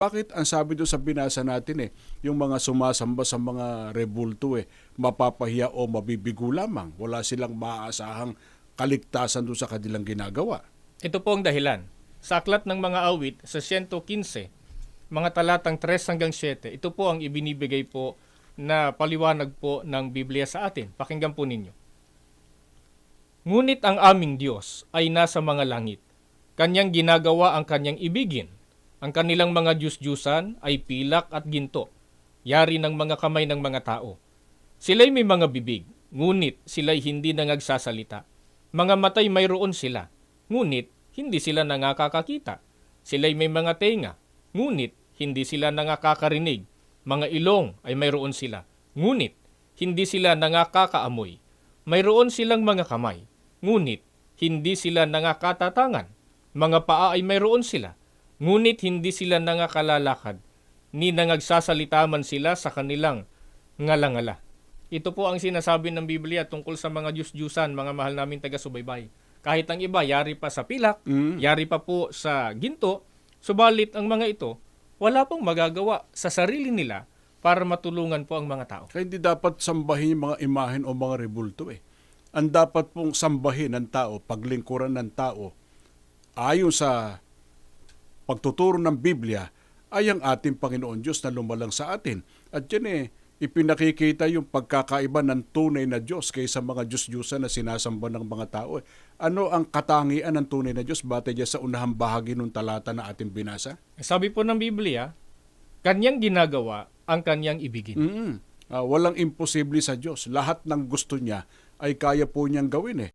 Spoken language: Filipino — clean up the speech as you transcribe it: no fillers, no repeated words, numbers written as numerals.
Bakit ang sabi doon sa binasa natin yung mga sumasamba sa mga rebulto mapapahiya o mabibigo lamang. Wala silang maaasahang kaligtasan doon sa kanilang ginagawa. Ito po ang dahilan. Sa aklat ng mga awit sa 115, mga talatang 3 hanggang 7, ito po ang ibinibigay po na paliwanag po ng Biblia sa atin. Pakinggan po ninyo. Ngunit ang aming Diyos ay nasa mga langit. Kanyang ginagawa ang kanyang ibigin. Ang kanilang mga Diyos-Diyusan ay pilak at ginto, yari ng mga kamay ng mga tao. Sila'y may mga bibig, ngunit sila'y hindi nangagsasalita. Mga matay mayroon sila, ngunit hindi sila nangakakakita. Sila'y may mga tenga, ngunit hindi sila nangakakarinig. Mga ilong ay mayroon sila, ngunit hindi sila nangakakaamoy. Mayroon silang mga kamay, ngunit hindi sila nangakatatangan. Mga paa ay mayroon sila, ngunit hindi sila nangakalalakad, ni nangagsasalita man sila sa kanilang ngala-ngala. Ito po ang sinasabi ng Biblia tungkol sa mga Diyos-Diyusan, mga mahal naming taga-subaybay. Kahit ang iba, yari pa sa pilak, yari pa po sa ginto, subalit ang mga ito, wala pong magagawa sa sarili nila para matulungan po ang mga tao. Kaya hindi dapat sambahin yung mga imahen o mga rebulto Ang dapat pong sambahin ng tao, paglingkuran ng tao, ayon sa pagtuturo ng Biblia, ay ang ating Panginoon Diyos na lumalang sa atin. At yan ipinakikita yung pagkakaiba ng tunay na Diyos kaysa mga Diyos-Diyusan na sinasamba ng mga tao. Ano ang katangian ng tunay na Diyos batay dyan sa unahang bahagi ng talata na ating binasa? Sabi po ng Biblia, kanyang ginagawa ang kanyang ibigin. Walang imposible sa Diyos. Lahat ng gusto niya ay kaya po niyang gawin